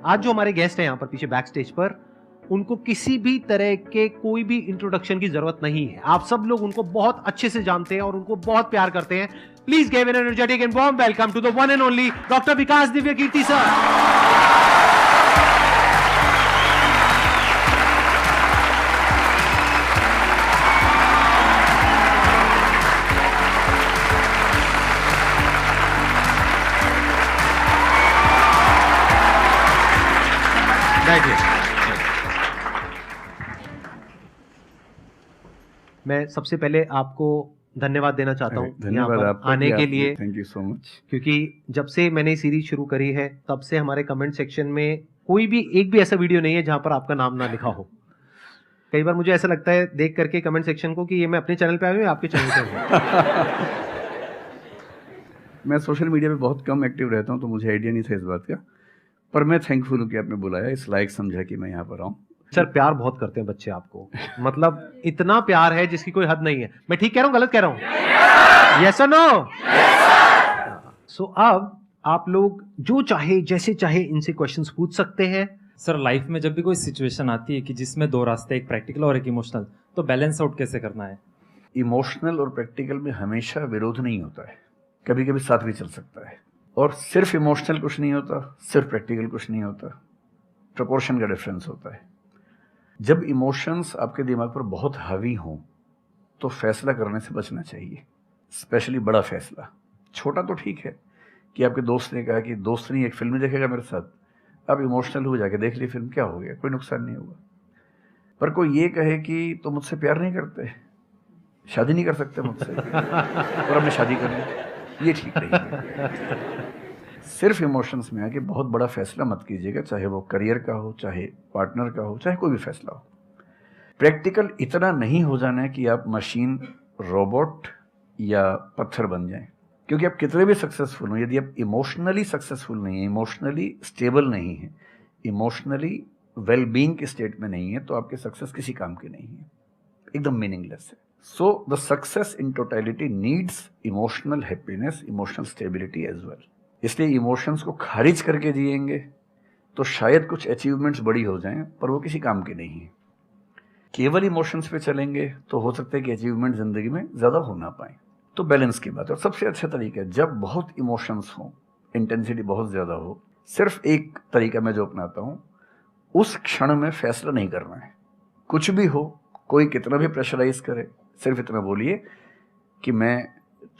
आज जो हमारे गेस्ट हैं यहाँ पर पीछे बैक स्टेज पर, उनको किसी भी तरह के कोई भी इंट्रोडक्शन की जरूरत नहीं है। आप सब लोग उनको बहुत अच्छे से जानते हैं और उनको बहुत प्यार करते हैं। Please give an energetic and warm welcome to the one and only doctor Vikas Divya Kirti sir. मैं सबसे पहले आपको धन्यवाद देना चाहता हूँ यहाँ पर आने के लिए। Thank you so much. क्योंकि जब से मैंने सीरीज शुरू करी है तब से हमारे कमेंट सेक्शन में कोई भी एक भी ऐसा वीडियो नहीं है जहां पर आपका नाम ना लिखा हो। कई बार मुझे ऐसा लगता है देख करके कमेंट सेक्शन को कि ये मैं अपने चैनल पे आया हूँ या आपके चैनल पे हूँ। मैं सोशल मीडिया पे बहुत कम एक्टिव रहता हूँ तो मुझे आइडिया नहीं था इस बात का, पर मैं थैंकफुल हूँ कि आपने बुलाया, इस लायक समझा कि मैं यहाँ पर आऊँ। सर प्यार बहुत करते हैं बच्चे आपको, मतलब इतना प्यार है जिसकी कोई हद नहीं है। मैं ठीक कह रहा हूँ गलत कह रहा हूँ? यस और नो? सो अब आप लोग जो चाहे जैसे चाहे इनसे क्वेश्चंस पूछ सकते हैं। सर लाइफ में जब भी कोई सिचुएशन आती है कि जिसमें दो रास्ते, एक प्रैक्टिकल और एक इमोशनल, तो बैलेंस आउट कैसे करना है? इमोशनल और प्रैक्टिकल में हमेशा विरोध नहीं होता है, कभी कभी साथ भी चल सकता है। और सिर्फ इमोशनल कुछ नहीं होता, सिर्फ प्रैक्टिकल कुछ नहीं होता, प्रोपोर्शन का डिफरेंस होता है। जब इमोशंस आपके दिमाग पर बहुत हावी हों तो फैसला करने से बचना चाहिए, स्पेशली बड़ा फैसला। छोटा तो ठीक है कि आपके दोस्त ने कहा कि दोस्त नहीं एक फिल्म देखेगा मेरे साथ, आप इमोशनल हो जाके देख ली फिल्म, क्या हो गया, कोई नुकसान नहीं होगा। पर कोई ये कहे कि तो मुझसे प्यार नहीं करते, शादी नहीं कर सकते मुझसे और हमने शादी कर ली, ये ठीक नहीं है। सिर्फ इमोशंस में आके बहुत बड़ा फैसला मत कीजिएगा, चाहे वो करियर का हो, चाहे पार्टनर का हो, चाहे कोई भी फैसला हो। प्रैक्टिकल इतना नहीं हो जाना है कि आप मशीन, रोबोट या पत्थर बन जाएं। क्योंकि आप कितने भी सक्सेसफुल हो, यदि आप इमोशनली सक्सेसफुल नहीं है, इमोशनली स्टेबल नहीं है, इमोशनली वेलबींग के स्टेट में नहीं है, तो आपकी सक्सेस किसी काम की नहीं है, एकदम मीनिंगलेस है। So the success in totality needs emotional happiness, emotional stability as well. इसलिए इमोशंस को खारिज करके जिएंगे तो शायद कुछ अचीवमेंट्स बड़ी हो जाएं, पर वो किसी काम की नहीं है। केवल इमोशंस पे चलेंगे तो हो सकता है कि अचीवमेंट जिंदगी में ज़्यादा हो ना पाए। तो बैलेंस की बात है। और सबसे अच्छा तरीका है, जब बहुत इमोशंस हो, इंटेंसिटी बहुत ज़्यादा हो, सिर्फ एक तरीका मैं जो अपनाता हूँ, उस क्षण में फैसला नहीं करना है। कुछ भी हो, कोई कितना भी प्रेशराइज करे, सिर्फ इतना बोलिए कि मैं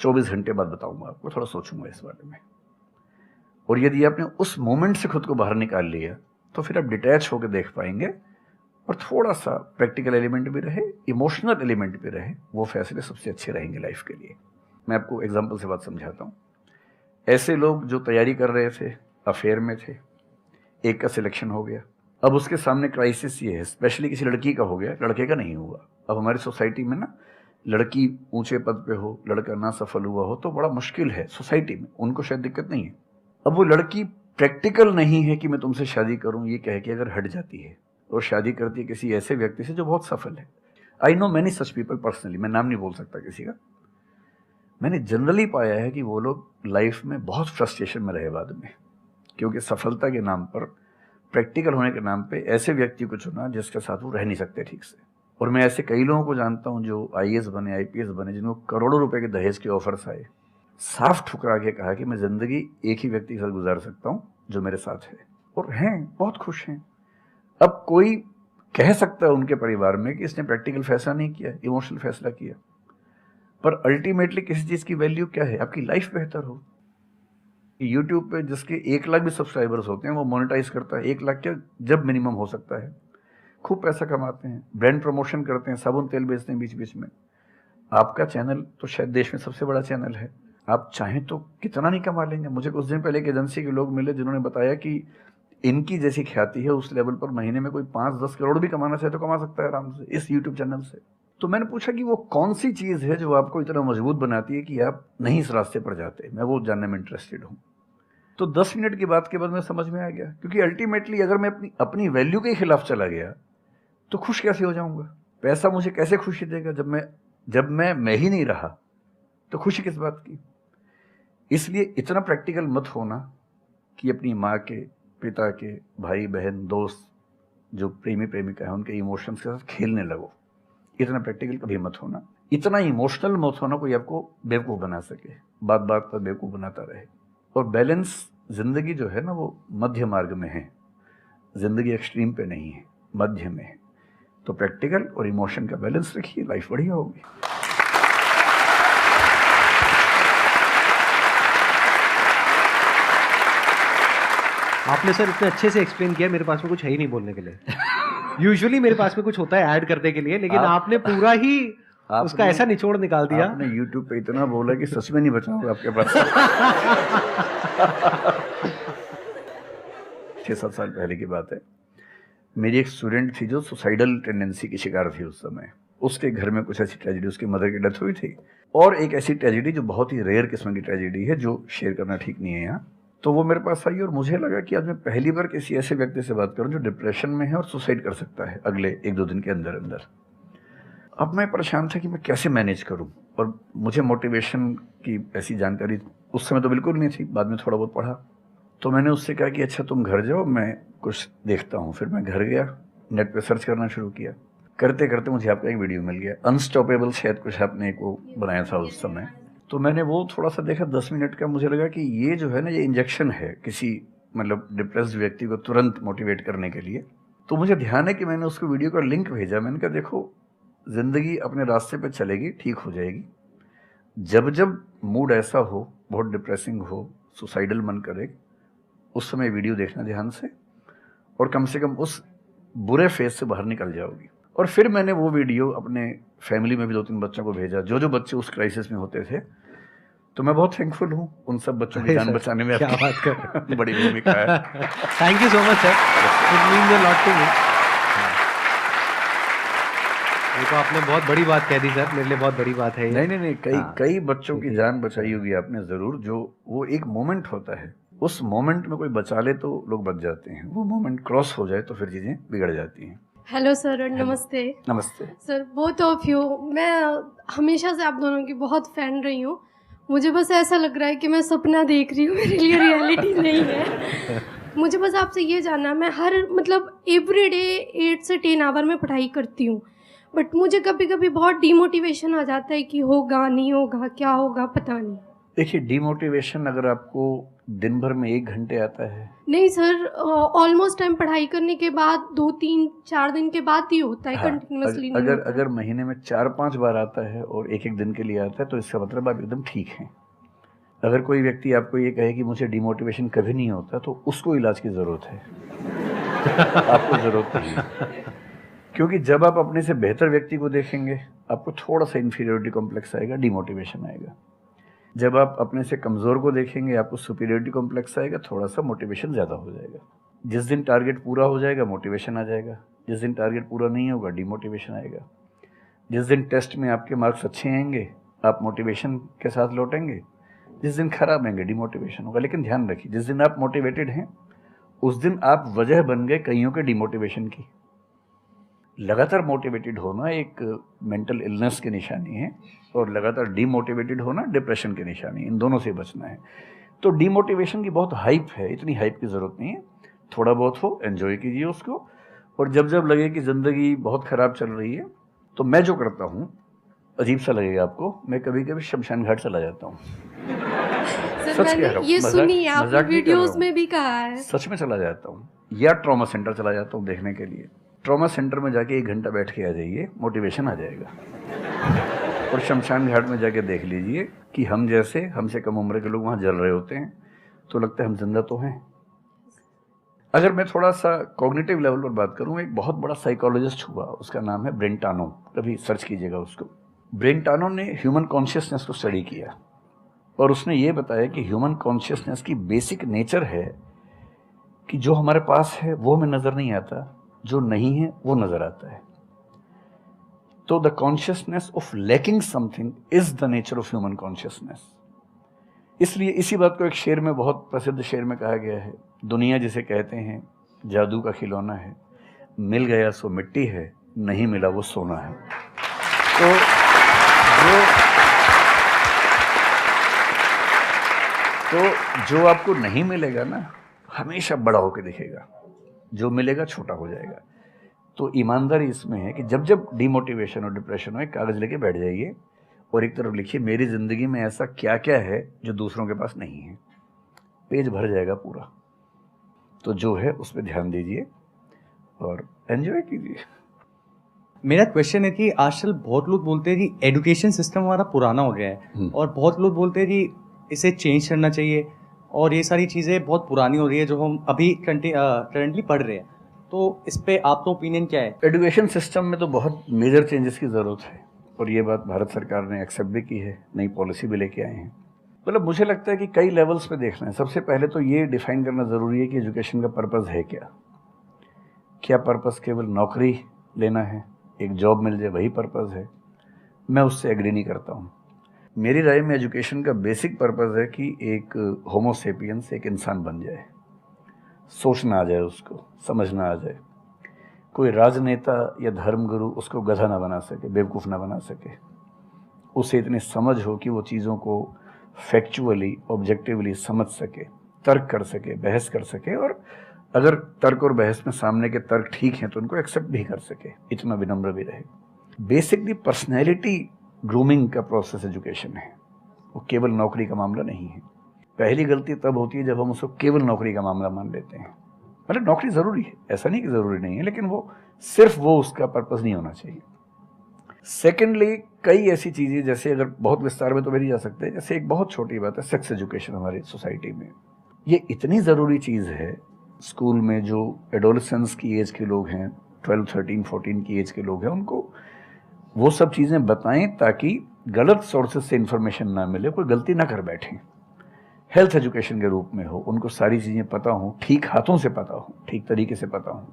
24 घंटे बाद बताऊंगा आपको, थोड़ा सोचूंगा इस बारे में। और यदि आपने उस मोमेंट से खुद को बाहर निकाल लिया तो फिर आप डिटैच होकर देख पाएंगे और थोड़ा सा प्रैक्टिकल एलिमेंट भी रहे, इमोशनल एलिमेंट भी रहे, वो फैसले सबसे अच्छे रहेंगे लाइफ के लिए। मैं आपको एग्जांपल से बात समझाता हूँ। ऐसे लोग जो तैयारी कर रहे थे, अफेयर में थे, एक का सिलेक्शन हो गया, अब उसके सामने क्राइसिस ये है, स्पेशली किसी लड़की का हो गया, लड़के का नहीं हुआ। अब हमारी सोसाइटी में ना, लड़की ऊंचे पद पे हो, लड़का ना सफल हुआ हो तो बड़ा मुश्किल है सोसाइटी में, उनको शायद दिक्कत नहीं है। अब वो लड़की प्रैक्टिकल नहीं है कि मैं तुमसे शादी करूं, ये कह के अगर हट जाती है और शादी करती है किसी ऐसे व्यक्ति से जो बहुत सफल है। I know many such people personally, मैं नाम नहीं बोल सकता किसी का। मैंने जनरली पाया है कि वो लोग लाइफ में बहुत फ्रस्ट्रेशन में रहे बाद में, क्योंकि सफलता के नाम पर, प्रैक्टिकल होने के नाम पे ऐसे व्यक्ति को चुना जिसके साथ वो रह नहीं सकते ठीक से। और मैं ऐसे कई लोगों को जानता हूँ जो IAS बने, IPS बने, जिनको करोड़ों रुपए के दहेज के ऑफर्स आए, साफ ठुकरा के कहा कि मैं जिंदगी एक ही व्यक्ति के साथ गुजार सकता हूं जो मेरे साथ है, और हैं, बहुत खुश हैं। अब कोई कह सकता है उनके परिवार में कि इसने प्रैक्टिकल फैसला नहीं किया, इमोशनल फैसला किया, पर अल्टीमेटली किसी चीज की वैल्यू क्या है? आपकी लाइफ बेहतर हो। यूट्यूब पे जिसके 1 लाख भी सब्सक्राइबर्स होते हैं वो मोनेटाइज करता है, 1 लाख क्या जब मिनिमम हो सकता है, खूब पैसा कमाते हैं, ब्रांड प्रमोशन करते हैं, साबुन तेल बेचते हैं बीच बीच में। आपका चैनल तो शायद देश में सबसे बड़ा चैनल है, आप चाहें तो कितना नहीं कमा लेंगे। मुझे कुछ दिन पहले एक एजेंसी के लोग मिले जिन्होंने बताया कि इनकी जैसी ख्याति है, उस लेवल पर महीने में कोई 5-10 करोड़ भी कमाना चाहे तो कमा सकता है आराम से इस यूट्यूब चैनल से। तो मैंने पूछा कि वो कौन सी चीज़ है जो आपको इतना मजबूत बनाती है कि आप नहीं इस रास्ते पर जाते। मैं वो जानने में इंटरेस्टेड हूँ। तो 10 मिनट की बात के बाद मैं समझ में आ गया, क्योंकि अल्टीमेटली अगर मैं अपनी वैल्यू के खिलाफ चला गया तो खुश कैसे हो जाऊंगा? पैसा मुझे कैसे खुशी देगा जब मैं ही नहीं रहा? तो खुशी किस बात की? इसलिए इतना प्रैक्टिकल मत होना कि अपनी माँ के, पिता के, भाई बहन, दोस्त, जो प्रेमी प्रेमिका है, उनके इमोशंस के साथ खेलने लगो। इतना प्रैक्टिकल कभी मत होना, इतना इमोशनल मत होना कोई आपको बेवकूफ़ बना सके, बात बात पर बेवकूफ़ बनाता रहे। और बैलेंस जिंदगी जो है ना, वो मध्य मार्ग में है, जिंदगी एक्सट्रीम पे नहीं है, मध्य में है। तो प्रैक्टिकल और इमोशन का बैलेंस रखिए, लाइफ बढ़िया होगी। आपने सर इतने अच्छे से एक्सप्लेन किया, मेरे पास में कुछ है ही नहीं बोलने के लिए। यूजुअली मेरे पास में कुछ होता है ऐड करने के लिए, लेकिन आपने पूरा ही उसका ऐसा निचोड़ निकाल दिया। आपने YouTube पे इतना बोला कि सच में नहीं बचा होगा आपके पास। 6-7 साल पहले की बात है, मेरी एक स्टूडेंट थी जो सुसाइडल टेंडेंसी की शिकार थी उस समय। उसके घर में कुछ ऐसी ट्रेजेडी, उसकी मदर की डेथ हुई थी, और एक ऐसी ट्रेजेडी जो बहुत ही रेयर किस्म की ट्रेजेडी है, जो शेयर करना ठीक नहीं है यहाँ। तो वो मेरे पास आई और मुझे लगा कि आज मैं पहली बार किसी ऐसे व्यक्ति से बात करूं जो डिप्रेशन में है और सुसाइड कर सकता है अगले 1-2 दिन के अंदर अंदर। अब मैं परेशान था कि मैं कैसे मैनेज करूं, और मुझे मोटिवेशन की ऐसी जानकारी उस समय तो बिल्कुल नहीं थी, बाद में थोड़ा बहुत पढ़ा। तो मैंने उससे कहा कि अच्छा तुम घर जाओ, मैं कुछ देखता हूँ। फिर मैं घर गया, नेट पे सर्च करना शुरू किया। करते करते मुझे आपका एक वीडियो मिल गया, अनस्टॉपेबल, शायद कुछ आपने एक वो बनाया था उस समय। तो मैंने वो थोड़ा सा देखा, 10 मिनट का। मुझे लगा कि ये जो है ना, ये इंजेक्शन है किसी मतलब डिप्रेस्ड व्यक्ति को तुरंत मोटिवेट करने के लिए। तो मुझे ध्यान है कि मैंने उसको वीडियो का लिंक भेजा। मैंने कहा देखो, ज़िंदगी अपने रास्ते पे चलेगी, ठीक हो जाएगी। जब जब मूड ऐसा हो, बहुत डिप्रेसिंग हो, सुसाइडल मन करे, उस समय वीडियो देखना ध्यान से, और कम से कम उस बुरे फेज से बाहर निकल जाओगी। और फिर मैंने वो वीडियो अपने फैमिली में भी 2-3 बच्चों को भेजा, जो बच्चे उस क्राइसिस में होते थे। तो मैं बहुत थैंकफुल हूँ, उन सब बच्चों की जान बचाने में क्या बात कर बड़ी भूमिका है। Thank you so much sir, it means a lot to me. ये तो आपने बहुत बड़ी बात कह दी सर, मेरे लिए बहुत बड़ी बात है ये। नहीं, कई बच्चों की जान बचाई होगी आपने ज़रूर। जो वो एक मोमेंट होता है, उस मोमेंट में कोई बचा ले तो लोग बच जाते हैं, वो मोमेंट क्रॉस हो जाए तो फिर चीज़ें बिगड़ जाती हैं। हेलो सर, नमस्ते। नमस्ते सर, बोथ ऑफ यू, मैं हमेशा से आप दोनों की बहुत फ़ैन रही हूँ। मुझे बस ऐसा लग रहा है कि मैं सपना देख रही हूँ, मेरे लिए रियलिटी नहीं है। मुझे बस आपसे ये जानना, मैं हर मतलब एवरीडे 8 से 10 आवर में पढ़ाई करती हूँ, बट मुझे कभी कभी बहुत डीमोटिवेशन आ जाता है कि होगा नहीं होगा, क्या होगा पता नहीं। देखिए, डीमोटिवेशन अगर आपको दिन भर में 1 घंटे आता है, नहीं सर, ऑलमोस्ट टाइम पढ़ाई करने के बाद 2-3-4 दिन के बाद ही होता है, कंटिन्यूसली नहीं होता। अगर महीने में 4-5 बार आता है और 1-1 दिन के लिए आता है, तो इसका मतलब आप एकदम ठीक हैं। अगर कोई व्यक्ति आपको ये कहे कि मुझे डिमोटिवेशन कभी नहीं होता, तो उसको इलाज की ज़रूरत है। आपको ज़रूरत नहीं है, क्योंकि जब आप अपने से बेहतर व्यक्ति को देखेंगे, आपको थोड़ा सा इन्फीरियरिटी कॉम्प्लेक्स आएगा, डिमोटिवेशन आएगा। जब आप अपने से कमज़ोर को देखेंगे, आपको सुपीरियरिटी कॉम्प्लेक्स आएगा, थोड़ा सा मोटिवेशन ज़्यादा हो जाएगा। जिस दिन टारगेट पूरा हो जाएगा, मोटिवेशन आ जाएगा। जिस दिन टारगेट पूरा नहीं होगा, डिमोटिवेशन आएगा। जिस दिन टेस्ट में आपके मार्क्स अच्छे आएंगे, आप मोटिवेशन के साथ लौटेंगे। जिस दिन खराब आएंगे, डिमोटिवेशन होगा। लेकिन ध्यान रखिए, जिस दिन आप मोटिवेटेड हैं, उस दिन आप वजह बन गए कईयों के डिमोटिवेशन की। लगातार मोटिवेटेड होना एक मेंटल इलनेस की निशानी है, और लगातार डीमोटिवेटेड होना डिप्रेशन की निशानी। इन दोनों से बचना है। तो डीमोटिवेशन की बहुत हाइप है, इतनी हाइप की ज़रूरत नहीं है। थोड़ा बहुत हो, एंजॉय कीजिए उसको। और जब जब लगे कि ज़िंदगी बहुत ख़राब चल रही है, तो मैं जो करता हूँ, अजीब सा लगेगा आपको, मैं कभी कभी शमशान घाट चला जाता हूँ। सर, मैंने ये सुनी है, आपने वीडियोस में भी कहा है। सच में चला जाता हूँ, या ट्रॉमा सेंटर चला जाता हूँ देखने के लिए। ट्रॉमा सेंटर में जाके 1 घंटा बैठ के आ जाइए, मोटिवेशन आ जाएगा। और शमशान घाट में जाके देख लीजिए कि हम जैसे हमसे कम उम्र के लोग वहाँ जल रहे होते हैं, तो लगता है हम जिंदा तो हैं। अगर मैं थोड़ा सा कॉग्निटिव लेवल पर बात करूँ, एक बहुत बड़ा साइकोलॉजिस्ट हुआ, उसका नाम है ब्रेंटानो, कभी सर्च कीजिएगा उसको। ब्रेंटानो ने ह्यूमन कॉन्शियसनेस को स्टडी किया, और उसने ये बताया कि ह्यूमन कॉन्शियसनेस की बेसिक नेचर है कि जो हमारे पास है वो हमें नज़र नहीं आता, जो नहीं है वो नज़र आता है। तो the consciousness of lacking something is the nature of human consciousness. इसलिए इसी बात को एक शेर में, बहुत प्रसिद्ध शेर में कहा गया है, दुनिया जिसे कहते हैं जादू का खिलौना है, मिल गया सो मिट्टी है, नहीं मिला वो सोना है। तो जो आपको नहीं मिलेगा ना, हमेशा बड़ा होकर दिखेगा, जो मिलेगा छोटा हो जाएगा। तो ईमानदारी इसमें है कि जब जब डिमोटिवेशन और डिप्रेशन हो, एक कागज़ लेके बैठ जाइए और एक तरफ लिखिए मेरी ज़िंदगी में ऐसा क्या क्या है जो दूसरों के पास नहीं है। पेज भर जाएगा पूरा। तो जो है उस पर ध्यान दीजिए और एंजॉय कीजिए। मेरा क्वेश्चन है कि आजकल बहुत लोग बोलते हैं कि एजुकेशन सिस्टम हमारा पुराना हो गया है और बहुत लोग बोलते हैं कि इसे चेंज करना चाहिए और ये सारी चीज़ें बहुत पुरानी हो रही है जो हम अभी करंटली पढ़ रहे हैं। तो इस पे आपका ओपिनियन क्या है? एजुकेशन सिस्टम में तो बहुत मेजर चेंजेस की ज़रूरत है और ये बात भारत सरकार ने एक्सेप्ट भी की है, नई पॉलिसी भी लेके आए हैं। मतलब मुझे लगता है कि कई लेवल्स पे देखना है। सबसे पहले तो ये डिफाइन करना ज़रूरी है कि एजुकेशन का पर्पज़ है क्या। क्या पर्पज़ केवल नौकरी लेना है, एक जॉब मिल जाए, वही पर्पज़ है? मैं उससे एग्री नहीं करता हूँ। मेरी राय में एजुकेशन का बेसिक पर्पज़ है कि एक होमो सेपियंस एक इंसान बन जाए, सोचना आ जाए, उसको समझना आ जाए। कोई राजनेता या धर्मगुरु उसको गधा ना बना सके, बेवकूफ़ ना बना सके। उसे इतनी समझ हो कि वो चीज़ों को फैक्चुअली ऑब्जेक्टिवली समझ सके, तर्क कर सके, बहस कर सके और अगर तर्क और बहस में सामने के तर्क ठीक हैं तो उनको एक्सेप्ट भी कर सके, इतना विनम्र भी रहे। बेसिकली पर्सनैलिटी ग्रूमिंग का प्रोसेस एजुकेशन है, वो केवल नौकरी का मामला नहीं है। पहली गलती तब होती है जब हम उसको केवल नौकरी का मामला मान लेते हैं। मतलब नौकरी ज़रूरी है, ऐसा नहीं कि ज़रूरी नहीं है, लेकिन वो सिर्फ वो उसका पर्पज़ नहीं होना चाहिए। सेकेंडली कई ऐसी चीज़ें, जैसे अगर बहुत विस्तार में तो मेरी जा सकते हैं, जैसे एक बहुत छोटी बात है सेक्स एजुकेशन हमारी सोसाइटी में। ये इतनी ज़रूरी चीज़ है। स्कूल में जो एडोलेसेंस की एज के लोग हैं, 12, 13, 14 की एज के लोग हैं, उनको वो सब चीज़ें बताएं ताकि गलत सोर्सेज से इन्फॉर्मेशन ना मिले, कोई गलती ना कर बैठें। हेल्थ एजुकेशन के रूप में हो, उनको सारी चीज़ें पता हों, ठीक हाथों से पता हो, ठीक तरीके से पता हों।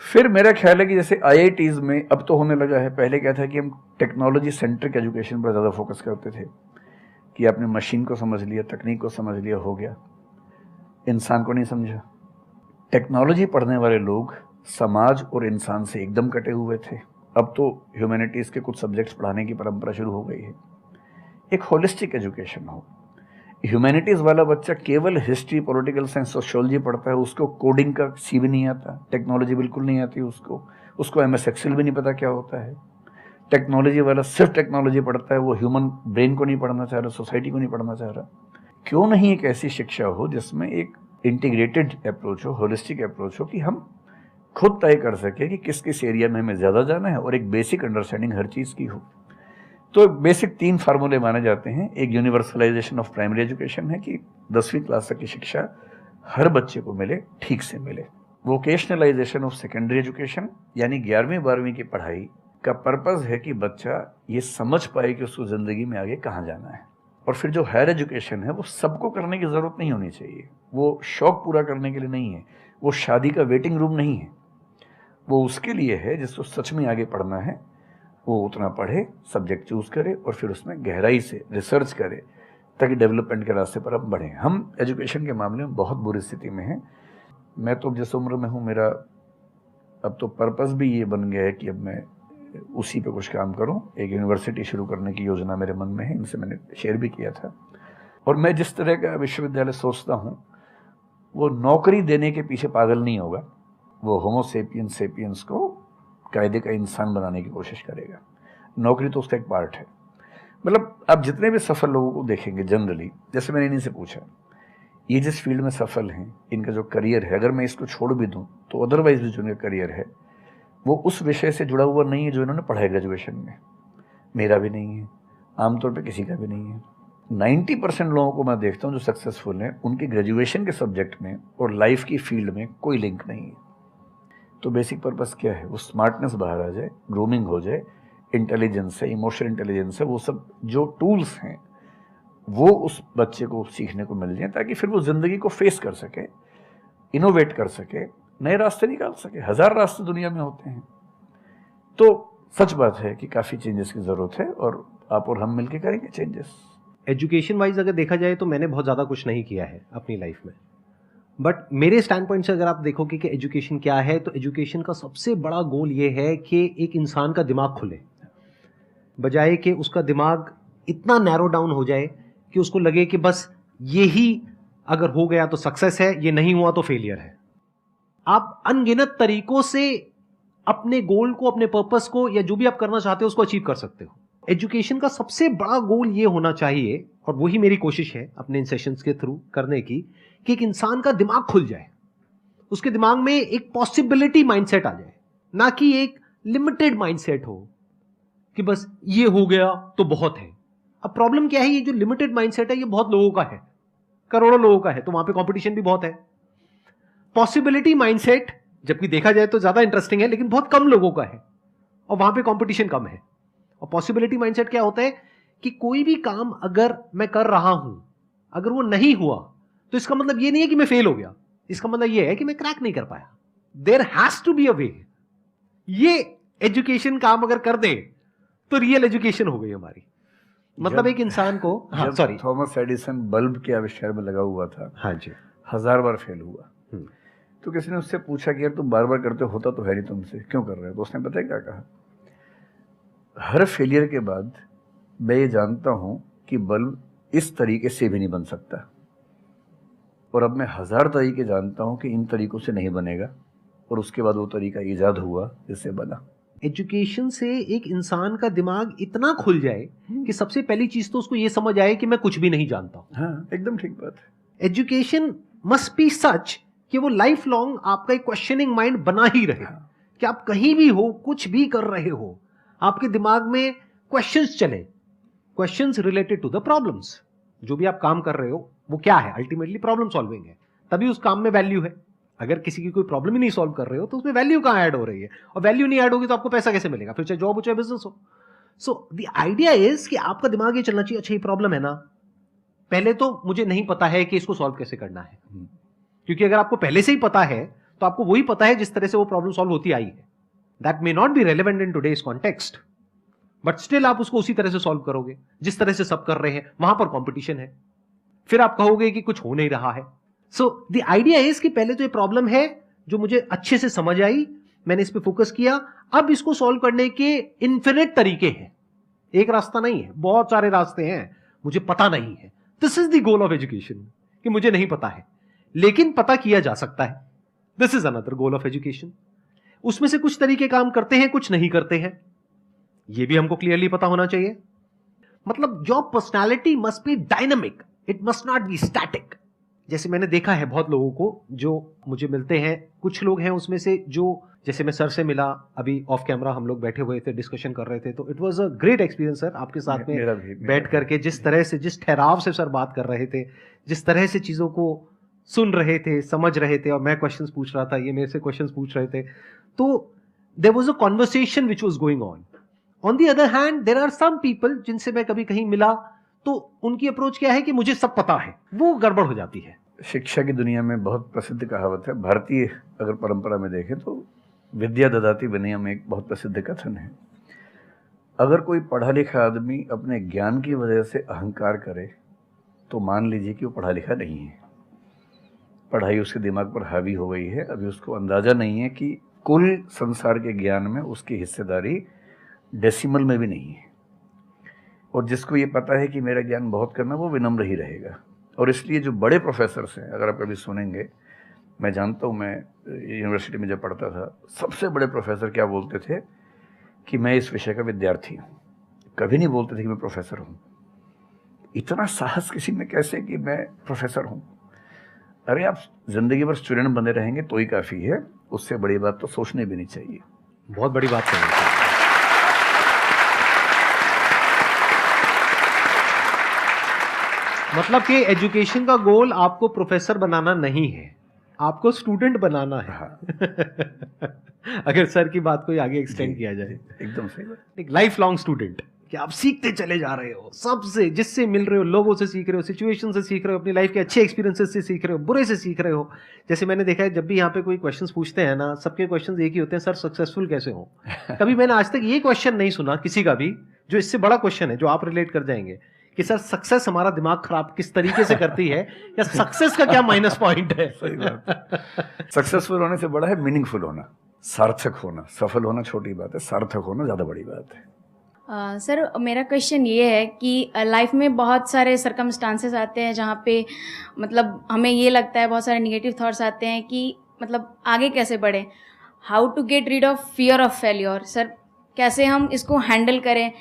फिर मेरा ख्याल है कि जैसे IITs में अब तो होने लगा है, पहले क्या था कि हम टेक्नोलॉजी सेंट्रिक एजुकेशन पर ज़्यादा फोकस करते थे कि आपने मशीन को समझ लिया, तकनीक को समझ लिया, हो गया, इंसान को नहीं समझा। टेक्नोलॉजी पढ़ने वाले लोग समाज और इंसान से एकदम कटे हुए थे। अब तो ह्यूमैनिटीज़ के कुछ सब्जेक्ट्स पढ़ाने की परंपरा शुरू हो गई है। एक होलिस्टिक एजुकेशन हो। ह्यूमैनिटीज़ वाला बच्चा केवल हिस्ट्री, पॉलिटिकल साइंस, सोशियोलॉजी पढ़ता है, उसको कोडिंग का सी भी नहीं आता, टेक्नोलॉजी बिल्कुल नहीं आती उसको MS एक्सेल भी नहीं पता क्या होता है। टेक्नोलॉजी वाला सिर्फ टेक्नोलॉजी पढ़ता है, वो ह्यूमन ब्रेन को नहीं पढ़ना चाह रहा, सोसाइटी को नहीं पढ़ना चाह रहा। क्यों नहीं एक ऐसी शिक्षा हो जिसमें एक इंटीग्रेटेड अप्रोच हो, होलिस्टिक अप्रोच हो, कि हम खुद तय कर सके कि किस किस एरिया में हमें ज़्यादा जाना है और एक बेसिक अंडरस्टैंडिंग हर चीज़ की हो। तो बेसिक 3 फार्मूले माने जाते हैं। एक यूनिवर्सलाइजेशन ऑफ प्राइमरी एजुकेशन है कि 10वीं क्लास तक की शिक्षा हर बच्चे को मिले, ठीक से मिले। वोकेशनलाइजेशन ऑफ सेकेंडरी एजुकेशन, यानी 11वीं 12वीं की पढ़ाई का पर्पज़ है कि बच्चा ये समझ पाए कि उसको ज़िंदगी में आगे कहाँ जाना है। और फिर जो हायर एजुकेशन है वो सबको करने की ज़रूरत नहीं होनी चाहिए, वो शौक़ पूरा करने के लिए नहीं है, वो शादी का वेटिंग रूम नहीं है, वो उसके लिए है जिसको सच में आगे पढ़ना है। वो उतना पढ़े, सब्जेक्ट चूज़ करे और फिर उसमें गहराई से रिसर्च करे ताकि डेवलपमेंट के रास्ते पर अब बढ़ें। हम एजुकेशन के मामले में बहुत बुरी स्थिति में हैं। मैं तो जिस उम्र में हूँ, मेरा अब तो पर्पज़ भी ये बन गया है कि अब मैं उसी पे कुछ काम करूँ। एक यूनिवर्सिटी शुरू करने की योजना मेरे मन में है, इनसे मैंने शेयर भी किया था। और मैं जिस तरह का विश्वविद्यालय सोचता हूँ वो नौकरी देने के पीछे पागल नहीं होगा, वो होमो सेपियंस को कायदे का इंसान बनाने की कोशिश करेगा। नौकरी तो उसका एक पार्ट है। मतलब आप जितने भी सफल लोगों को देखेंगे जनरली, जैसे मैंने इन्हीं से पूछा, ये जिस फील्ड में सफल हैं, इनका जो करियर है, अगर मैं इसको छोड़ भी दूं तो अदरवाइज भी जो इनका करियर है वो उस विषय से जुड़ा हुआ नहीं है जो इन्होंने पढ़ा है ग्रेजुएशन में। मेरा भी नहीं है, आमतौर पे किसी का भी नहीं है। 90% लोगों को मैं देखता हूँ जो सक्सेसफुल हैं, उनके ग्रेजुएशन के सब्जेक्ट में और लाइफ की फील्ड में कोई लिंक नहीं है। तो बेसिक पर्पस क्या है? वो स्मार्टनेस बाहर आ जाए, ग्रूमिंग हो जाए, इंटेलिजेंस है, इमोशनल इंटेलिजेंस है, वो सब जो टूल्स हैं वो उस बच्चे को सीखने को मिल जाए ताकि फिर वो ज़िंदगी को फेस कर सके, इनोवेट कर सके, नए रास्ते निकाल सके। 1000 रास्ते दुनिया में होते हैं। तो सच बात है कि काफ़ी चेंजेस की ज़रूरत है और आप और हम मिलकर करेंगे चेंजेस। एजुकेशन वाइज अगर देखा जाए तो मैंने बहुत ज़्यादा कुछ नहीं किया है अपनी लाइफ में, बट मेरे स्टैंड पॉइंट से अगर आप देखोगे कि एजुकेशन क्या है, तो एजुकेशन का सबसे बड़ा गोल ये है कि एक इंसान का दिमाग खुले, बजाय कि उसका दिमाग इतना नैरो डाउन हो जाए कि उसको लगे कि बस यही अगर हो गया तो सक्सेस है, ये नहीं हुआ तो फेलियर है। आप अनगिनत तरीकों से अपने गोल को, अपने पर्पस को, या जो भी आप करना चाहते हो उसको अचीव कर सकते हो। एजुकेशन का सबसे बड़ा गोल ये होना चाहिए, और वही मेरी कोशिश है अपने इन सेशंस के थ्रू करने की, कि एक इंसान का दिमाग खुल जाए, उसके दिमाग में एक पॉसिबिलिटी माइंडसेट आ जाए, ना कि एक लिमिटेड माइंडसेट हो कि बस ये हो गया तो बहुत है। अब प्रॉब्लम क्या है, ये जो लिमिटेड माइंडसेट है ये बहुत लोगों का है, करोड़ों लोगों का है, तो वहां पे कंपटीशन भी बहुत है। पॉसिबिलिटी माइंडसेट जबकि देखा जाए तो ज्यादा इंटरेस्टिंग है, लेकिन बहुत कम लोगों का है, और वहां पे कंपटीशन कम है। और पॉसिबिलिटी माइंडसेट क्या होता है कि कोई भी काम अगर मैं कर रहा हूं, अगर वो नहीं हुआ तो इसका मतलब ये नहीं है कि मैं फेल हो गया, इसका मतलब ये है कि मैं क्रैक नहीं कर पाया। There has to be a way. ये एजुकेशन काम अगर कर दे तो रियल एजुकेशन हो गई हमारी। मतलब एक इंसान को, हाँ सॉरी, थॉमस एडिसन बल्ब के आविष्कार में लगा हुआ था, हाँ जी, 1000 बार फेल हुआ। तो किसी ने उससे पूछा कि यार तुम बार बार करते होता तो है नहीं तुमसे, क्यों कर रहे हो? तो उसने पता है क्या कहा, हर फेलियर के बाद मैं ये जानता हूं कि बल्ब इस तरीके से भी नहीं बन सकता, और अब मैं 1000 तरीके जानता हूं कि इन तरीकों से नहीं बनेगा, और उसके बाद वो तरीका ईजाद हुआ जिससे बना। एजुकेशन से एक इंसान का दिमाग इतना खुल जाए कि सबसे पहली चीज तो उसको ये समझ आए कि मैं कुछ भी नहीं जानता हूं। हाँ, एकदम ठीक बात है। एजुकेशन मस्ट बी सच कि वो लाइफ लॉन्ग आपका एक क्वेश्चनिंग माइंड बना ही रहे, कि आप कहीं भी हो, कुछ भी कर रहे हो, आपके दिमाग में क्वेश्चंस चले, questions related to the problems. जो भी आप काम कर रहे हो वो क्या है, अल्टीमेटली प्रॉब्लम सॉल्विंग है, तभी उस काम में वैल्यू है। अगर किसी की कोई प्रॉब्लम ही नहीं सॉल्व कर रहे हो तो उसमें वैल्यू कहां ऐड हो रही है, और वैल्यू नहीं ऐड होगी तो आपको पैसा कैसे मिलेगा, फिर चाहे जॉब हो चाहे बिजनेस हो। सो द आइडिया इज कि आपका दिमाग ये चलना चाहिए, अच्छा ये प्रॉब्लम है ना, पहले तो मुझे नहीं पता है कि इसको सॉल्व कैसे करना है, क्योंकि अगर आपको पहले से ही पता है तो आपको वही पता है जिस तरह से वो प्रॉब्लम सॉल्व होती आई है। That may not be relevant in today's context, but still आप उसको उसी तरह से सॉल्व करोगे जिस तरह से सब कर रहे हैं। वहां पर कंपटीशन है, फिर आप कहोगे कि कुछ हो नहीं रहा है। सो द आइडिया इज कि पहले तो ये प्रॉब्लम है जो मुझे अच्छे से समझ आई, मैंने इस पे फोकस किया, अब इसको सॉल्व करने के इन्फिनिट तरीके हैं, एक रास्ता नहीं है, बहुत सारे रास्ते हैं, मुझे पता नहीं है। This is the goal of education, कि मुझे नहीं पता है लेकिन पता किया जा सकता है। This is another goal of education. उसमें से कुछ तरीके काम करते हैं, कुछ नहीं करते हैं, यह भी हमको क्लियरली पता होना चाहिए। मतलब your personality must be dynamic, it must not be static. जैसे मैंने देखा है बहुत लोगों को जो मुझे मिलते हैं, कुछ लोग हैं उसमें से जो, जैसे मैं सर से मिला अभी ऑफ कैमरा, हम लोग बैठे हुए थे, डिस्कशन कर रहे थे, तो it was a great experience sir, आपके साथ में बैठ करके जिस तरह से, जिस ठहराव से सर बात कर रहे थे, जिस तरह से चीज़ों को सुन रहे थे, समझ रहे थे, और मैं क्वेश्चंस पूछ रहा था, ये मेरे से क्वेश्चंस पूछ रहे थे, तो there was a conversation which was going on. On the other hand there are some people जिनसे मैं कभी कहीं मिला तो उनकी अप्रोच क्या है कि मुझे सब पता है, वो गड़बड़ हो जाती है। शिक्षा की दुनिया में बहुत प्रसिद्ध कहावत है, भारतीय अगर परंपरा में देखें तो विद्या ददाति विनयम एक बहुत प्रसिद्ध कथन है। अगर कोई पढ़ा लिखा आदमी अपने ज्ञान की वजह से अहंकार करे तो मान लीजिए कि वो पढ़ा लिखा नहीं है, पढ़ाई उसके दिमाग पर हावी हो गई है, अभी उसको अंदाज़ा नहीं है कि कुल संसार के ज्ञान में उसकी हिस्सेदारी डेसिमल में भी नहीं है। और जिसको ये पता है कि मेरा ज्ञान बहुत करना, वो विनम्र ही रहेगा। और इसलिए जो बड़े प्रोफेसर्स हैं, अगर आप कभी सुनेंगे, मैं जानता हूँ, मैं यूनिवर्सिटी में जब पढ़ता था, सबसे बड़े प्रोफेसर क्या बोलते थे कि मैं इस विषय का विद्यार्थी हूँ, कभी नहीं बोलते थे कि मैं प्रोफेसर हूँ। इतना साहस किसी में कैसे कि मैं प्रोफेसर हूँ? अरे आप जिंदगी भर स्टूडेंट बने रहेंगे तो ही काफ़ी है, उससे बड़ी बात तो सोचने भी नहीं चाहिए। बहुत बड़ी बात कर रहे हैं। मतलब कि एजुकेशन का गोल आपको प्रोफेसर बनाना नहीं है, आपको स्टूडेंट बनाना है। अगर सर की बात को आगे एक्सटेंड किया जाए, एकदम सही बात। एक लाइफ लॉन्ग स्टूडेंट, कि आप सीखते चले जा रहे हो, सबसे, जिससे मिल रहे हो, लोगों से सीख रहे हो, सिचुएशन से सीख रहे हो, अपनी लाइफ के अच्छे एक्सपीरियंसेस से सीख रहे हो, बुरे से सीख रहे हो। जैसे मैंने देखा है जब भी यहाँ पे कोई क्वेश्चंस पूछते हैं ना, सबके क्वेश्चंस एक ही होते हैं, सर सक्सेसफुल कैसे हो। कभी मैंने आज तक ये क्वेश्चन नहीं सुना किसी का भी जो इससे बड़ा क्वेश्चन है, जो आप रिलेट कर जाएंगे कि सर सक्सेस हमारा दिमाग खराब किस तरीके से करती है, या सक्सेस का क्या माइनस पॉइंट है। सही बात। सक्सेसफुल होने से बड़ा है मीनिंगफुल होना, सार्थक होना। सफल होना छोटी बात है, सार्थक होना ज्यादा बड़ी बात है। सर मेरा क्वेश्चन ये है कि लाइफ में बहुत सारे सर्कमस्टांसेस आते हैं जहाँ पे मतलब हमें ये लगता है, बहुत सारे निगेटिव थॉट्स आते हैं कि मतलब आगे कैसे बढ़े, how to get rid of fear of failure. Sir कैसे हम इसको हैंडल करें,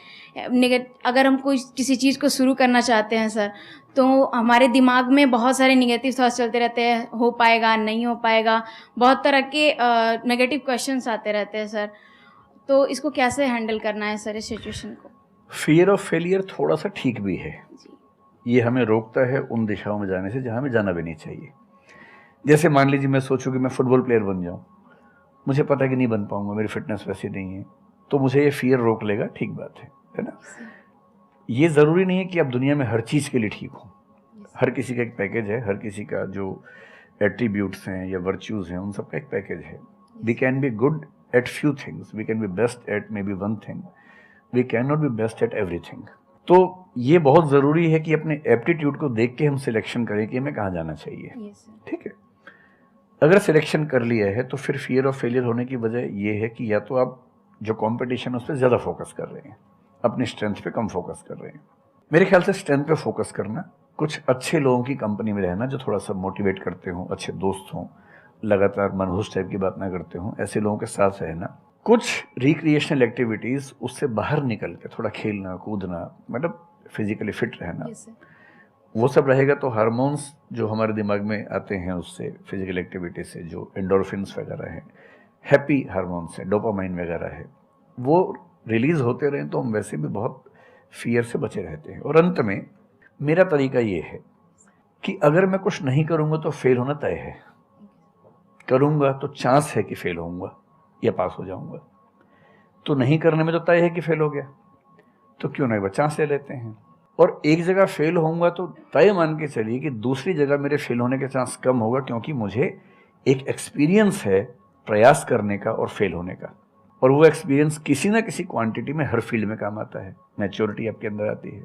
अगर हम कोई किसी चीज़ को शुरू करना चाहते हैं सर, तो हमारे दिमाग में बहुत सारे निगेटिव थॉट्स चलते रहते हैं, हो पाएगा नहीं हो पाएगा, बहुत तरह के नेगेटिव क्वेश्चंस आते रहते हैं सर, तो इसको कैसे हैंडल करना है सर इस सिचुएशन को? फियर ऑफ फेलियर थोड़ा सा ठीक भी है, ये हमें रोकता है उन दिशाओं में जाने से जहाँ हमें जाना भी नहीं चाहिए। जैसे मान लीजिए मैं सोचूं कि मैं फुटबॉल प्लेयर बन जाऊं, मुझे पता है कि नहीं बन पाऊंगा, मेरी फिटनेस वैसी नहीं है, तो मुझे ये फियर रोक लेगा, ठीक बात है ना। ये ज़रूरी नहीं है कि आप दुनिया में हर चीज़ के लिए ठीक हो, हर किसी का एक पैकेज है, हर किसी का जो एट्रीब्यूट्स हैं या वर्च्यूज़ हैं उन सब का एक पैकेज है। We can be good at few things, we can be best at maybe one thing, we can not be best at everything. तो ये बहुत ज़रूरी है कि अपने एप्टीट्यूड को देख के हम सिलेक्शन करें कि हमें कहाँ जाना चाहिए, ठीक है। अगर सिलेक्शन कर लिया है तो फिर फियर ऑफ फेलियर होने की वजह ये है कि या तो आप जो कंपटीशन है उस पर ज़्यादा फोकस कर रहे हैं, अपनी स्ट्रेंथ पे कम फोकस कर रहे हैं। मेरे ख्याल से स्ट्रेंथ पे फोकस करना, कुछ अच्छे लोगों की कंपनी में रहना जो थोड़ा सा मोटिवेट करते हों, अच्छे दोस्त हों, लगातार मनहूस टाइप की बात ना करते हों, ऐसे लोगों के साथ रहना, कुछ रिक्रिएशनल एक्टिविटीज़ उससे बाहर निकल के थोड़ा खेलना कूदना, मतलब फिजिकली फिट रहना, वो सब रहेगा तो हार्मोन्स जो हमारे दिमाग में आते हैं उससे, फिजिकल एक्टिविटी से, जो एंडोर्फिन्स वगैरह हैं, हैप्पी हार्मोन्स है, डोपामाइन वगैरह है, वो रिलीज होते रहें तो हम वैसे भी बहुत फियर से बचे रहते हैं। और अंत में मेरा तरीका ये है कि अगर मैं कुछ नहीं करूँगा तो फेल होना तय है, करूँगा तो चांस है कि फेल होऊंगा या पास हो जाऊँगा, तो नहीं करने में तो तय है कि फेल हो गया, तो क्यों ना एक बार चांस ले लेते हैं। और एक जगह फेल होऊंगा तो तय मान के चलिए कि दूसरी जगह मेरे फेल होने के चांस कम होगा, क्योंकि मुझे एक एक्सपीरियंस है प्रयास करने का और फेल होने का, और वो एक्सपीरियंस किसी ना किसी क्वांटिटी में हर फील्ड में काम आता है, मैच्योरिटी आपके अंदर आती है।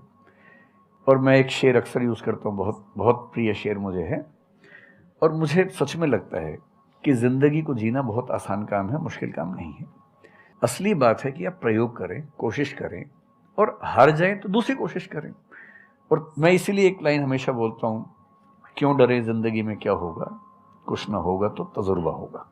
और मैं एक शेर अक्सर यूज़ करता हूँ, बहुत बहुत प्रिय शेर मुझे है, और मुझे सच में लगता है कि ज़िंदगी को जीना बहुत आसान काम है, मुश्किल काम नहीं है। असली बात है कि आप प्रयोग करें, कोशिश करें, और हार जाएं तो दूसरी कोशिश करें। और मैं इसीलिए एक लाइन हमेशा बोलता हूँ, क्यों डरे, ज़िंदगी में क्या होगा, कुछ ना होगा तो तजुर्बा होगा।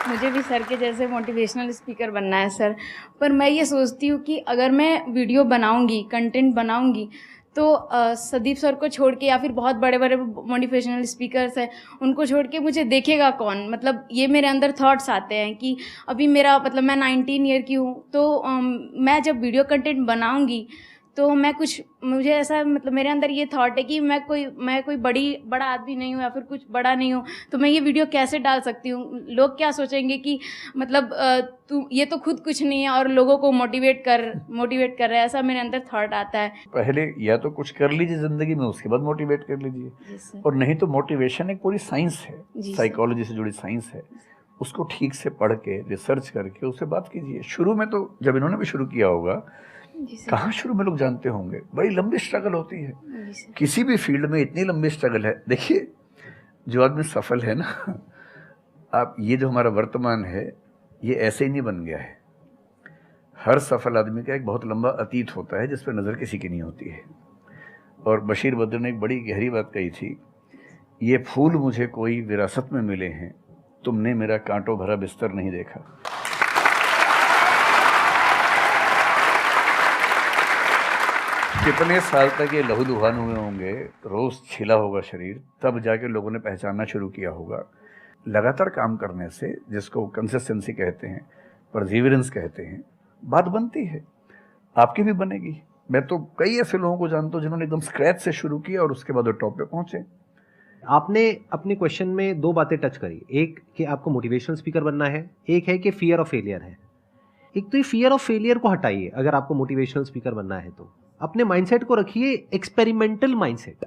मुझे भी सर के जैसे मोटिवेशनल स्पीकर बनना है सर, पर मैं ये सोचती हूँ कि अगर मैं वीडियो बनाऊँगी, कंटेंट बनाऊँगी, तो संदीप सर को छोड़ के या फिर बहुत बड़े बड़े मोटिवेशनल स्पीकर्स हैं उनको छोड़ के मुझे देखेगा कौन। मतलब ये मेरे अंदर थॉट्स आते हैं कि अभी मेरा मतलब मैं 19 ईयर की हूँ, तो मैं जब वीडियो कंटेंट बनाऊँगी तो मैं कुछ, मुझे ऐसा मतलब मेरे अंदर ये थॉट है कि मैं कोई बड़ा आदमी नहीं हूँ या फिर कुछ बड़ा नहीं हूँ, तो मैं ये वीडियो कैसे डाल सकती हूँ, लोग क्या सोचेंगे कि मतलब तू ये तो खुद कुछ नहीं है और लोगों को मोटिवेट कर रहा है, ऐसा मेरे अंदर थॉट आता है। पहले या तो कुछ कर लीजिए ज़िंदगी में, उसके बाद मोटिवेट कर लीजिए, और नहीं तो मोटिवेशन एक पूरी साइंस है, साइकोलॉजी से जुड़ी साइंस है, उसको ठीक से पढ़ के रिसर्च करके उससे बात कीजिए। शुरू में तो जब इन्होंने भी शुरू किया होगा, कहाँ शुरू में लोग जानते होंगे, बड़ी लंबी स्ट्रगल होती है, किसी भी फील्ड में इतनी लंबी स्ट्रगल है। देखिए जो आदमी सफल है ना, आप ये जो हमारा वर्तमान है ये ऐसे ही नहीं बन गया है, हर सफल आदमी का एक बहुत लंबा अतीत होता है जिस पर नज़र किसी की नहीं होती है। और बशीर बद्र ने एक बड़ी गहरी बात कही थी, ये फूल मुझे कोई विरासत में मिले हैं, तुमने मेरा कांटों भरा बिस्तर नहीं देखा। कितने साल तक ये लहूलुहान हुए होंगे, रोज़ छिला होगा शरीर, तब जाके लोगों ने पहचानना शुरू किया होगा। लगातार काम करने से, जिसको कंसिस्टेंसी कहते हैं, परसिवरेंस कहते हैं, बात बनती है, आपकी भी बनेगी। मैं तो कई ऐसे लोगों को जानता हूँ जिन्होंने एकदम स्क्रैच से शुरू किया और उसके बाद वो टॉप पे पहुँचे। आपने अपने क्वेश्चन में दो बातें टच करी, एक कि आपको मोटिवेशनल स्पीकर बनना है, एक है कि फियर ऑफ फेलियर है। एक तो ये फियर ऑफ फेलियर को हटाइए, अगर आपको मोटिवेशनल स्पीकर बनना है तो अपने माइंडसेट को रखिए एक्सपेरिमेंटल माइंडसेट।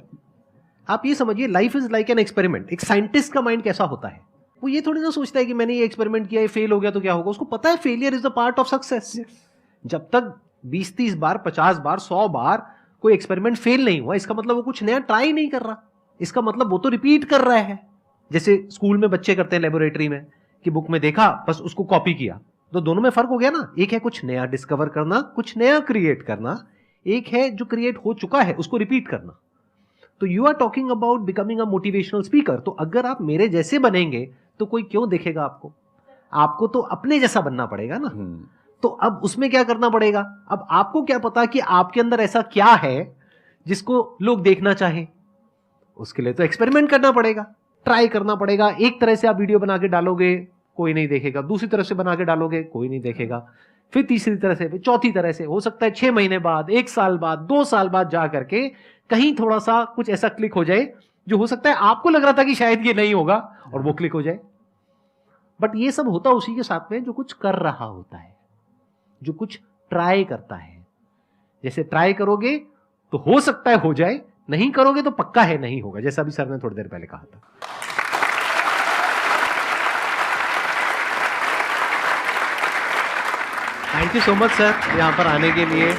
आप ये समझिए life is like an experiment. एक साइंटिस्ट का माइंड कैसा होता है, वो ये थोड़ी ना सोचता है कि मैंने ये एक्सपेरिमेंट किया, ये फेल हो गया तो क्या होगा। उसको पता है failure is the part of success. जब तक 20-30 बार, 50 बार, 100 बार कोई एक्सपेरिमेंट फेल नहीं हुआ, इसका मतलब वो कुछ नया ट्राई नहीं कर रहा, इसका मतलब वो तो रिपीट कर रहा है। जैसे स्कूल में बच्चे करते हैं लेबोरेटरी में कि बुक में देखा बस उसको कॉपी किया, तो दोनों में फर्क हो गया ना। एक है कुछ नया डिस्कवर करना, कुछ नया क्रिएट करना, एक है जो क्रिएट हो चुका है उसको रिपीट करना। तो you are talking about becoming a motivational speaker. तो अगर आप मेरे जैसे बनेंगे तो कोई क्यों देखेगा आपको? आपको तो अपने जैसा बनना पड़ेगा ना। तो अब उसमें क्या करना पड़ेगा? अब आपको क्या पता कि आपके अंदर ऐसा क्या है जिसको लोग देखना चाहें? उसके लिए तो एक्सपेरिमेंट करना पड़ेगा, ट्राई करना पड़ेगा। एक तरह से आप वीडियो बना के डालोगे, कोई नहीं देखेगा। दूसरी तरह से बना के डालोगे, कोई नहीं देखेगा। फिर तीसरी तरह से, फिर चौथी तरह से। हो सकता है 6 महीने बाद, 1 साल बाद, 2 साल बाद जा करके कहीं थोड़ा सा कुछ ऐसा क्लिक हो जाए जो हो सकता है आपको लग रहा था कि शायद ये नहीं होगा और वो क्लिक हो जाए। बट ये सब होता उसी के साथ में जो कुछ कर रहा होता है, जो कुछ ट्राई करता है। जैसे ट्राई करोगे तो हो सकता है हो जाए, नहीं करोगे तो पक्का है नहीं होगा, जैसा भी सर ने थोड़ी देर पहले कहा था। Thank you so much sir यहाँ पर आने के लिए।